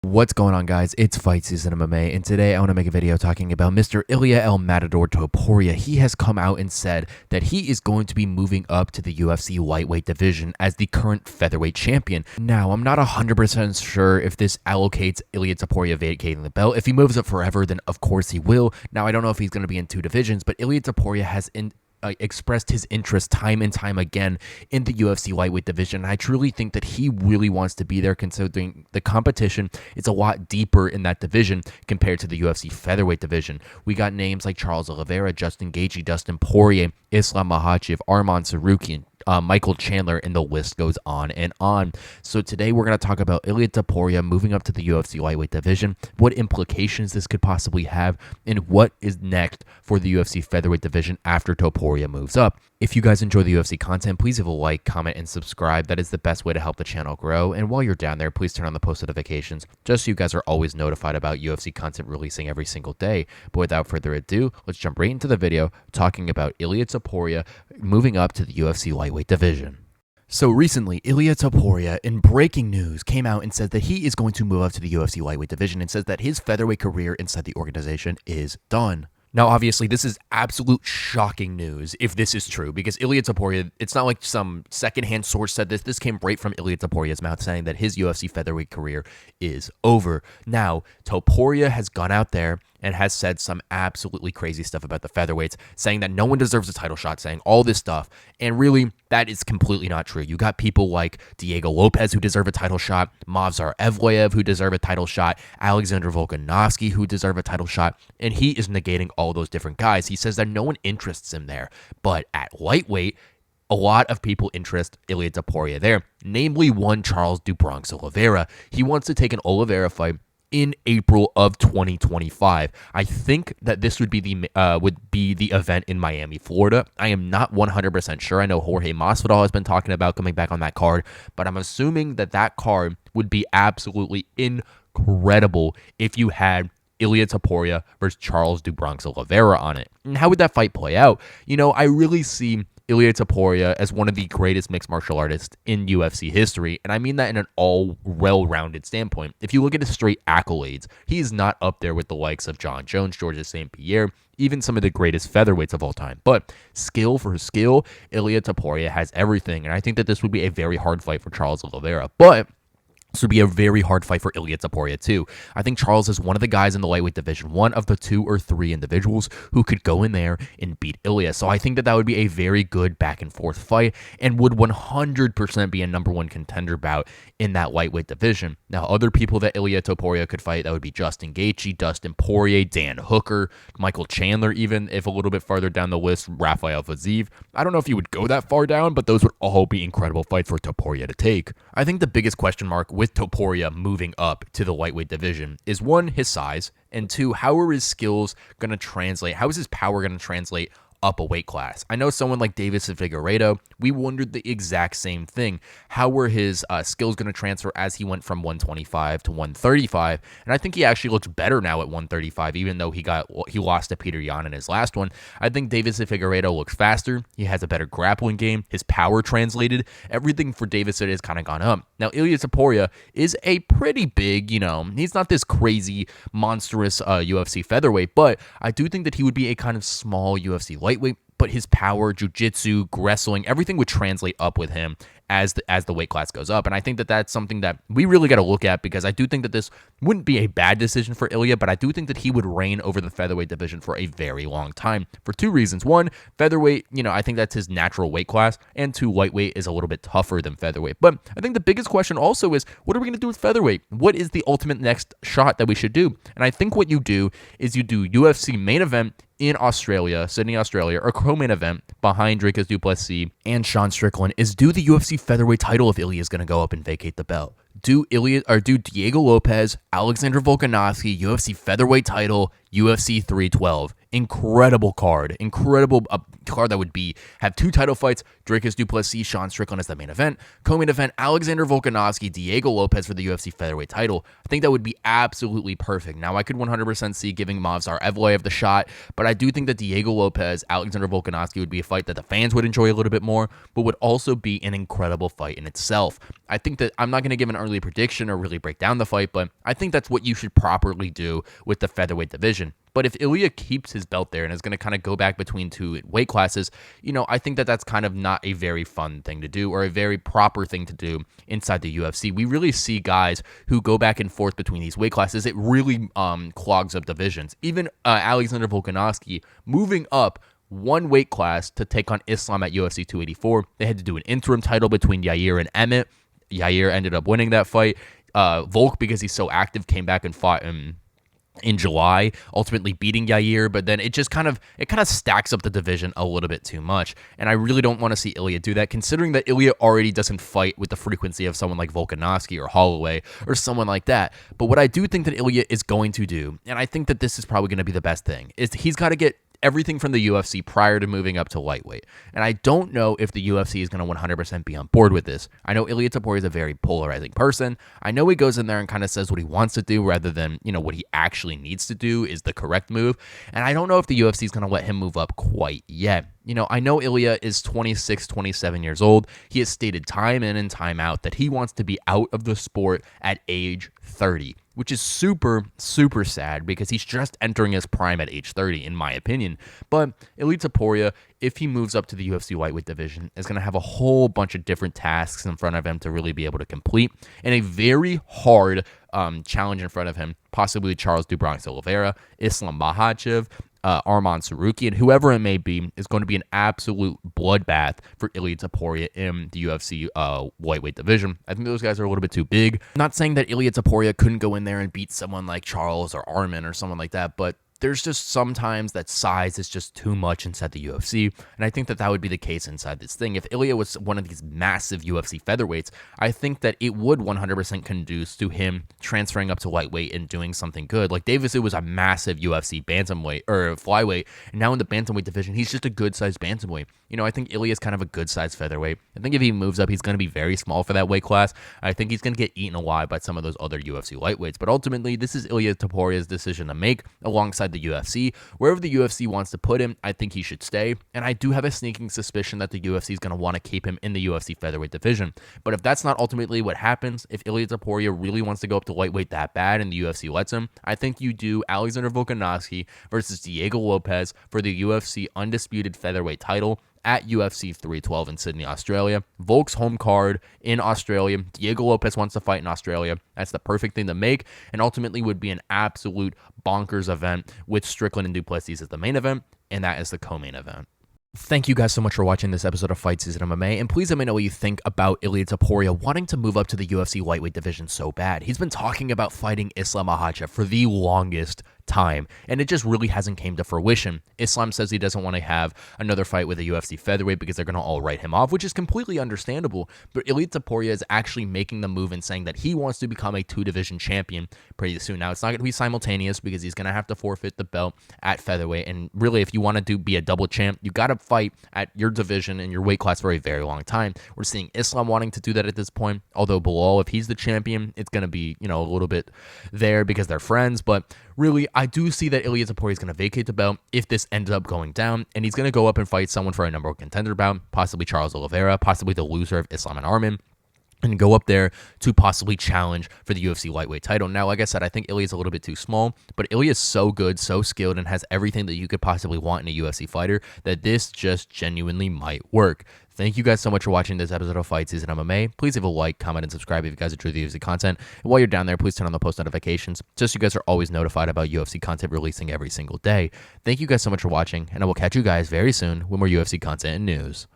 What's going on, guys? It's Fight Season MMA, and today I want to make a video talking about Mr. Ilia El Matador Topuria. He has come out and said that he is going to be moving up to the UFC lightweight division as the current featherweight champion. Now, I'm not 100% sure if this allocates Ilia Topuria vacating the belt. If he moves up forever, then of course he will. Now, I don't know if he's going to be in two divisions, but Ilia Topuria has expressed his interest time and time again in the UFC lightweight division. I truly think that he really wants to be there, considering the competition is a lot deeper in that division compared to the UFC featherweight division. We got names like Charles Oliveira, Justin Gaethje, Dustin Poirier, Islam Makhachev, Arman Tsarukyan, Michael Chandler, and the list goes on and on. So today we're going to talk about Ilia Topuria moving up to the UFC lightweight division, what implications this could possibly have, and what is next for the UFC featherweight division after Topuria moves up. If you guys enjoy the UFC content, please leave a like, comment, and subscribe. That is the best way to help the channel grow. And while you're down there, please turn on the post notifications just so you guys are always notified about UFC content releasing every single day. But without further ado, let's jump right into the video talking about Ilia Topuria moving up to the UFC lightweight division. So recently, Ilia Topuria, in breaking news, came out and said that he is going to move up to the UFC lightweight division and says that his featherweight career inside the organization is done. Now, obviously, this is absolute shocking news if this is true, because Ilia Topuria, it's not like some secondhand source said this. This came right from Ilia Topuria's mouth, saying that his UFC featherweight career is over. Now, Topuria has gone out there and has said some absolutely crazy stuff about the featherweights, saying that no one deserves a title shot, saying all this stuff. And really, that is completely not true. You got people like Diego Lopez who deserve a title shot, Movsar Evloev who deserve a title shot, Alexander Volkanovski who deserve a title shot, and he is negating all those different guys. He says that no one interests him there. But at lightweight, a lot of people interest Ilia Topuria there, namely one Charles "Du Bronx" Oliveira. He wants to take an Oliveira fight in April of 2025. I think that this would be the event in Miami, Florida. I am not 100% sure. I know Jorge Masvidal has been talking about coming back on that card, but I'm assuming that that card would be absolutely incredible if you had Ilia Topuria versus Charles "Du Bronx" Oliveira on it. And how would that fight play out? You know, I really see Ilia Topuria as one of the greatest mixed martial artists in UFC history, and I mean that in an all well-rounded standpoint. If you look at his straight accolades, he is not up there with the likes of John Jones, Georges St. Pierre, even some of the greatest featherweights of all time. But skill for skill, Ilia Topuria has everything, and I think that this would be a very hard fight for Charles Oliveira. But this would be a very hard fight for Ilia Topuria, too. I think Charles is one of the guys in the lightweight division, one of the 2 or 3 individuals who could go in there and beat Ilia. So I think that that would be a very good back-and-forth fight and would 100% be a #1 contender bout in that lightweight division. Now, other people that Ilia Topuria could fight, that would be Justin Gaethje, Dustin Poirier, Dan Hooker, Michael Chandler, even if a little bit farther down the list, Rafael Fiziev. I don't know if he would go that far down, but those would all be incredible fights for Topuria to take. I think the biggest question mark with Topuria moving up to the lightweight division is, 1, his size, and 2, how are his skills going to translate? How is his power going to translate up a weight class? I know someone like Davis Figueiredo, we wondered the exact same thing. How were his skills going to transfer as he went from 125 to 135? And I think he actually looks better now at 135, even though he lost to Peter Yan in his last one. I think Davis Figueiredo looks faster. He has a better grappling game. His power translated. Everything for Davis has kind of gone up. Now, Ilia Topuria is a pretty big, he's not this crazy, monstrous UFC featherweight, but I do think that he would be a kind of small UFC lightweight, but his power, jiu-jitsu, wrestling, everything would translate up with him as the weight class goes up. And I think that that's something that we really got to look at, because I do think that this wouldn't be a bad decision for Ilia, but I do think that he would reign over the featherweight division for a very long time for 2 reasons. 1, featherweight, I think that's his natural weight class, and 2, lightweight is a little bit tougher than featherweight. But I think the biggest question also is, what are we going to do with featherweight? What is the ultimate next shot that we should do? And I think what you do is you do UFC main event in Australia, Sydney, Australia, or co-main event behind Dricus du Plessis and Sean Strickland, is do the UFC featherweight title if Ilia is going to go up and vacate the belt. Do Diego Lopez, Alexander Volkanovski, UFC featherweight title, UFC 312. incredible card. Incredible card that would have 2 title fights, Dricus du Plessis, Sean Strickland as the main event. Co-main event, Alexander Volkanovski, Diego Lopez for the UFC featherweight title. I think that would be absolutely perfect. Now, I could 100% see giving Movsar Evloev the shot, but I do think that Diego Lopez, Alexander Volkanovski would be a fight that the fans would enjoy a little bit more, but would also be an incredible fight in itself. I think that I'm not going to give an early prediction or really break down the fight, but I think that's what you should properly do with the featherweight division. But if Ilia keeps his belt there and is going to kind of go back between 2 weight classes, I think that that's kind of not a very fun thing to do or a very proper thing to do inside the UFC. We really see guys who go back and forth between these weight classes. It really clogs up divisions. Even Alexander Volkanovski moving up 1 weight class to take on Islam at UFC 284. They had to do an interim title between Yair and Emmett. Yair ended up winning that fight. Volk, because he's so active, came back and fought him in July, ultimately beating Yair, but then it kind of stacks up the division a little bit too much, and I really don't want to see Ilia do that, considering that Ilia already doesn't fight with the frequency of someone like Volkanovski or Holloway or someone like that. But what I do think that Ilia is going to do, and I think that this is probably going to be the best thing, is he's got to get everything from the UFC prior to moving up to lightweight. And I don't know if the UFC is going to 100% be on board with this. I know Ilia Topuria is a very polarizing person. I know he goes in there and kind of says what he wants to do rather than, what he actually needs to do is the correct move. And I don't know if the UFC is going to let him move up quite yet. I know Ilia is 26, 27 years old. He has stated time in and time out that he wants to be out of the sport at age 30, which is super, super sad because he's just entering his prime at age 30, in my opinion. But Ilia Topuria, if he moves up to the UFC lightweight division, is going to have a whole bunch of different tasks in front of him to really be able to complete, and a very hard challenge in front of him, possibly Charles do Bronx Oliveira, Islam Makhachev, Arman Sarukian, whoever it may be, is going to be an absolute bloodbath for Ilia Topuria in the UFC lightweight division. I think those guys are a little bit too big. I'm not saying that Ilia Topuria couldn't go in there and beat someone like Charles or Arman or someone like that, but there's just sometimes that size is just too much inside the UFC, and I think that would be the case inside this thing. If Ilia was one of these massive UFC featherweights, I think that it would 100% conduce to him transferring up to lightweight and doing something good. Like Davison was a massive UFC bantamweight or flyweight, and now in the bantamweight division, he's just a good-sized bantamweight. I think Ilia is kind of a good-sized featherweight. I think if he moves up, he's going to be very small for that weight class. I think he's going to get eaten alive by some of those other UFC lightweights, but ultimately, this is Ilia Topuria's decision to make alongside the UFC. Wherever the UFC wants to put him, I think he should stay, and I do have a sneaking suspicion that the UFC is going to want to keep him in the UFC featherweight division. But if that's not ultimately what happens, if Ilia Topuria really wants to go up to lightweight that bad and the UFC lets him, I think you do Alexander Volkanovski versus Diego Lopez for the UFC undisputed featherweight title at UFC 312 in Sydney, Australia. Volk's home card in Australia. Diego Lopez wants to fight in Australia. That's the perfect thing to make, and ultimately would be an absolute bonkers event with Strickland and du Plessis as the main event, and that is the co-main event. Thank you guys so much for watching this episode of Fight Season MMA, and please let me know what you think about Ilia Topuria wanting to move up to the UFC lightweight division so bad. He's been talking about fighting Islam Makhachev for the longest time, and it just really hasn't came to fruition. Islam says he doesn't want to have another fight with a UFC featherweight because they're going to all write him off, which is completely understandable, but Ilia Topuria is actually making the move and saying that he wants to become a 2-division champion pretty soon. Now, it's not going to be simultaneous because he's going to have to forfeit the belt at featherweight, and really, if you want to be a double champ, you got to fight at your division and your weight class for a very long time. We're seeing Islam wanting to do that at this point, although Bilal, if he's the champion, it's going to be, a little bit there because they're friends, but really, I do see that Ilia Topuria is going to vacate the belt if this ends up going down, and he's going to go up and fight someone for a number one contender bout, possibly Charles Oliveira, possibly the loser of Islam and Arman, and go up there to possibly challenge for the UFC lightweight title. Now, like I said, I think Ilia is a little bit too small, but Ilia is so good, so skilled, and has everything that you could possibly want in a UFC fighter that this just genuinely might work. Thank you guys so much for watching this episode of Fight Season MMA. Please leave a like, comment, and subscribe if you guys enjoy the UFC content. And while you're down there, please turn on the post notifications just so you guys are always notified about UFC content releasing every single day. Thank you guys so much for watching, and I will catch you guys very soon with more UFC content and news.